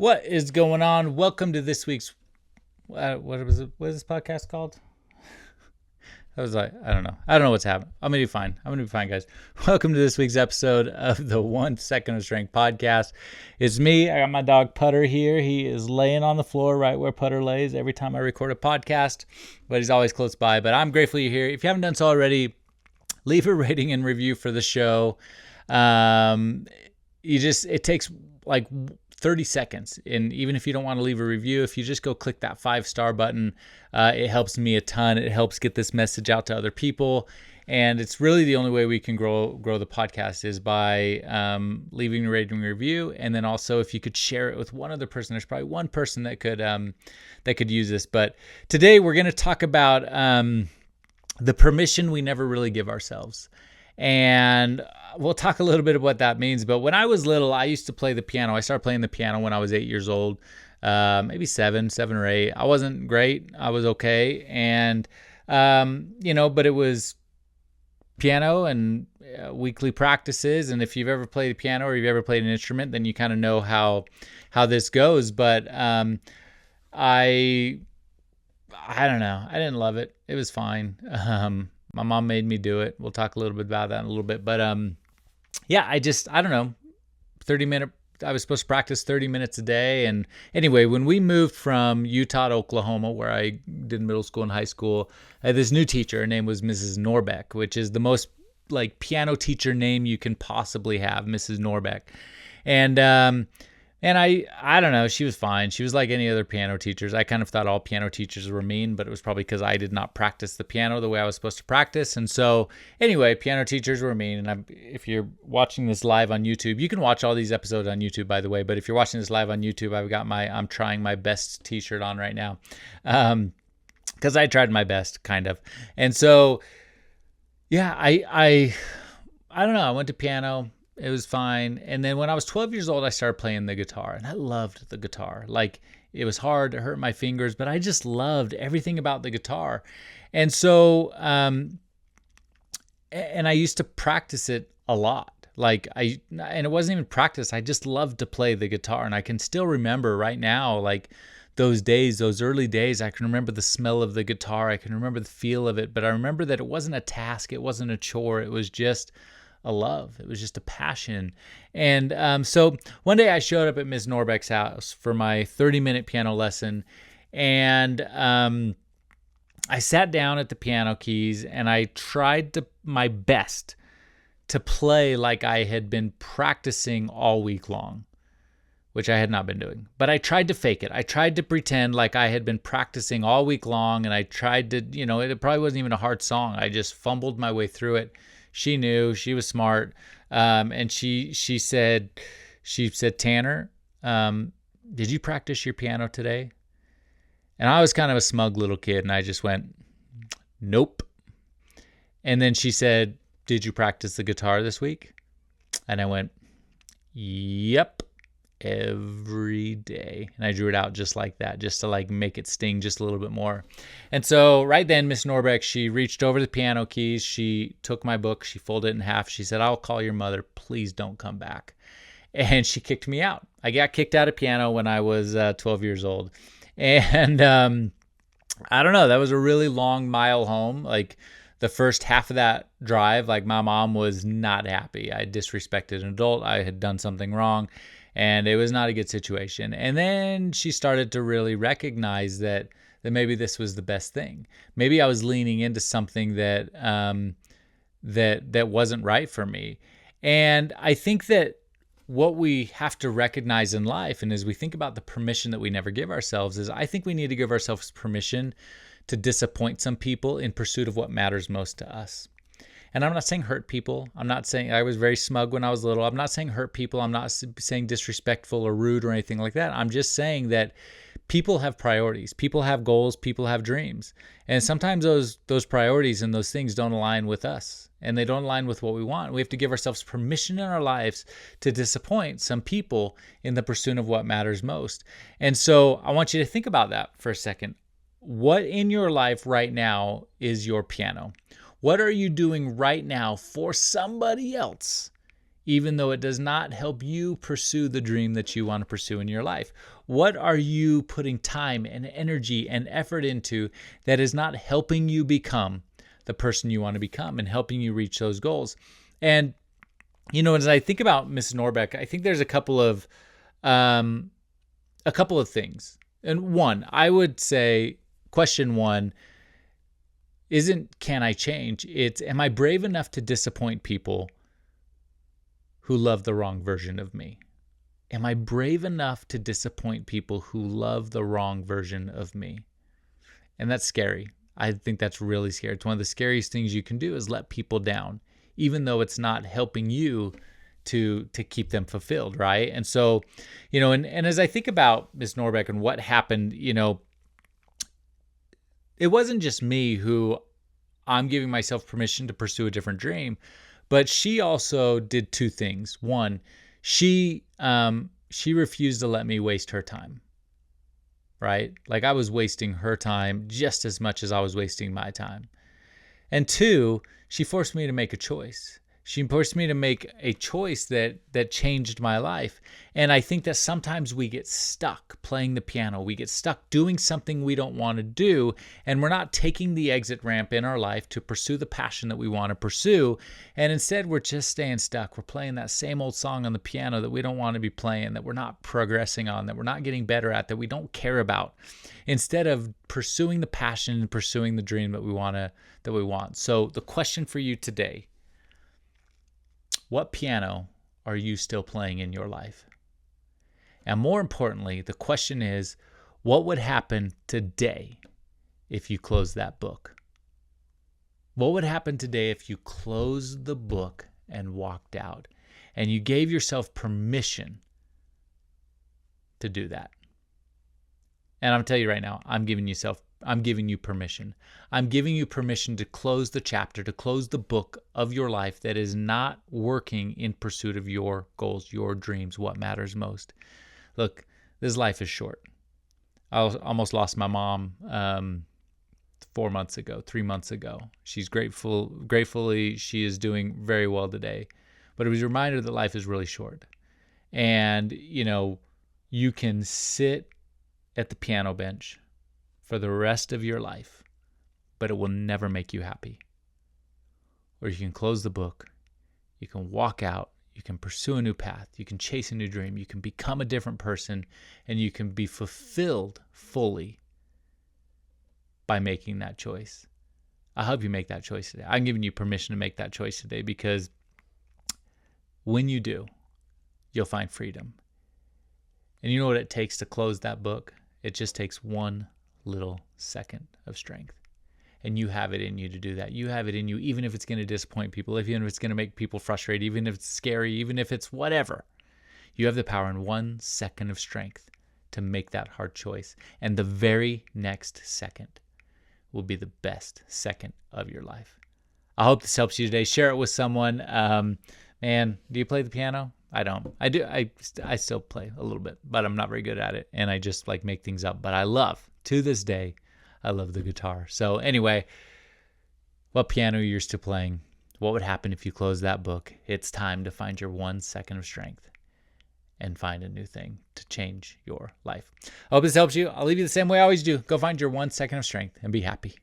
What is going on? Welcome to this week's what was it? What is this podcast called? I was like, I don't know. I don't know what's happening. I'm gonna be fine. I'm gonna be fine, guys. Welcome to this week's episode of the 1 Second of Strength podcast. It's me. I got my dog Putter here. He is laying on the floor right where Putter lays every time I record a podcast, but he's always close by. But I'm grateful you're here. If you haven't done so already, leave a rating and review for the show. It takes like 30 seconds. And even if you don't want to leave a review, if you just go click that 5-star button, it helps me a ton. It helps get this message out to other people. And it's really the only way we can grow the podcast is by leaving a rating and review. And then also if you could share it with one other person, there's probably one person that could use this. But today we're going to talk about the permission we never really give ourselves. And we'll talk a little bit about what that means. But when I was little, I used to play the piano. I started playing the piano when I was 8 years old, maybe seven or eight. I wasn't great. I was okay. And, but it was piano and weekly practices. And if you've ever played the piano or you've ever played an instrument, then you kind of know how this goes. But I don't know. I didn't love it. It was fine. My mom made me do it. We'll talk a little bit about that in a little bit. But I don't know, 30-minute, I was supposed to practice 30 minutes a day. And anyway, when we moved from Utah to Oklahoma, where I did middle school and high school, I had this new teacher. Her name was Mrs. Norbeck, which is the most like piano teacher name you can possibly have, Mrs. Norbeck. And I don't know, she was fine. She was like any other piano teachers. I kind of thought all piano teachers were mean, but it was probably because I did not practice the piano the way I was supposed to practice. And so anyway, piano teachers were mean. And if you're watching this live on YouTube, you can watch all these episodes on YouTube, by the way. But if you're watching this live on YouTube, I've got I'm trying my best t-shirt on right now. Because I tried my best, kind of. And so, yeah, I don't know. I went to piano. It was fine. And then when I was 12 years old, I started playing the guitar, and I loved the guitar. Like, it was hard, it hurt my fingers, but I just loved everything about the guitar. And so, and I used to practice it a lot. And it wasn't even practice. I just loved to play the guitar. And I can still remember right now, like those days, those early days, I can remember the smell of the guitar. I can remember the feel of it, but I remember that it wasn't a task. It wasn't a chore. It was just a love. It was just a passion. And so one day I showed up at Ms. Norbeck's house for my 30-minute piano lesson. And I sat down at the piano keys and I tried my best to play like I had been practicing all week long, which I had not been doing. But I tried to fake it. I tried to pretend like I had been practicing all week long. And I tried to, it probably wasn't even a hard song. I just fumbled my way through it. She knew, she was smart. And she said, Tanner, did you practice your piano today? And I was kind of a smug little kid, and I just went, nope. And then she said, did you practice the guitar this week? And I went, yep, every day. And I drew it out just like that, just to like make it sting just a little bit more. And so right then, Miss Norbeck, she reached over the piano keys. She took my book, she folded it in half. She said, I'll call your mother. Please don't come back. And she kicked me out. I got kicked out of piano when I was 12 years old. And I don't know, that was a really long mile home. Like the first half of that drive, like my mom was not happy. I disrespected an adult. I had done something wrong. And it was not a good situation. And then she started to really recognize that maybe this was the best thing. Maybe I was leaning into something that wasn't right for me. And I think that what we have to recognize in life, and as we think about the permission that we never give ourselves, is I think we need to give ourselves permission to disappoint some people in pursuit of what matters most to us. And I'm not saying hurt people. I'm not saying I was very smug when I was little. I'm not saying hurt people. I'm not saying disrespectful or rude or anything like that. I'm just saying that people have priorities. People have goals. People have dreams. And sometimes those priorities and those things don't align with us, and they don't align with what we want. We have to give ourselves permission in our lives to disappoint some people in the pursuit of what matters most. And so I want you to think about that for a second. What in your life right now is your piano? What are you doing right now for somebody else even though it does not help you pursue the dream that you want to pursue in your life? What are you putting time and energy and effort into that is not helping you become the person you want to become and helping you reach those goals? And, as I think about Miss Norbeck, I think there's a couple of things. And one, I would say question one isn't can I change? It's am I brave enough to disappoint people who love the wrong version of me? Am I brave enough to disappoint people who love the wrong version of me? And that's scary. I think that's really scary. It's one of the scariest things you can do is let people down, even though it's not helping you to keep them fulfilled, right? And so, and as I think about Ms. Norbeck and what happened, it wasn't just me who I'm giving myself permission to pursue a different dream, but she also did two things. One, she refused to let me waste her time, right? Like I was wasting her time just as much as I was wasting my time. And two, she forced me to make a choice. She forced me to make a choice that changed my life. And I think that sometimes we get stuck playing the piano. We get stuck doing something we don't want to do, and we're not taking the exit ramp in our life to pursue the passion that we want to pursue. And instead, we're just staying stuck. We're playing that same old song on the piano that we don't want to be playing, that we're not progressing on, that we're not getting better at, that we don't care about, instead of pursuing the passion and pursuing the dream that we want. So the question for you today: what piano are you still playing in your life? And more importantly, the question is, what would happen today if you closed that book? What would happen today if you closed the book and walked out and you gave yourself permission to do that? And I'm telling you right now, I'm giving you permission. I'm giving you permission to close the chapter, to close the book of your life that is not working in pursuit of your goals, your dreams, what matters most. Look, this life is short. I almost lost my mom 3 months ago. She's gratefully, she is doing very well today. But it was a reminder that life is really short. And, you can sit at the piano bench for the rest of your life, but it will never make you happy. Or you can close the book, you can walk out, you can pursue a new path, you can chase a new dream, you can become a different person, and you can be fulfilled fully by making that choice. I hope you make that choice today. I'm giving you permission to make that choice today, because when you do, you'll find freedom. And you know what it takes to close that book? It just takes one little second of strength. And you have it in you to do that. You have it in you, even if it's going to disappoint people, even if it's going to make people frustrated, even if it's scary, even if it's whatever. You have the power in 1 second of strength to make that hard choice. And the very next second will be the best second of your life. I hope this helps you today. Share it with someone. Man, do you play the piano? I don't. I do. I still play a little bit, but I'm not very good at it. And I just make things up. But to this day, I love the guitar. So anyway, what piano you're still playing? What would happen if you closed that book? It's time to find your 1 second of strength and find a new thing to change your life. I hope this helps you. I'll leave you the same way I always do. Go find your 1 second of strength and be happy.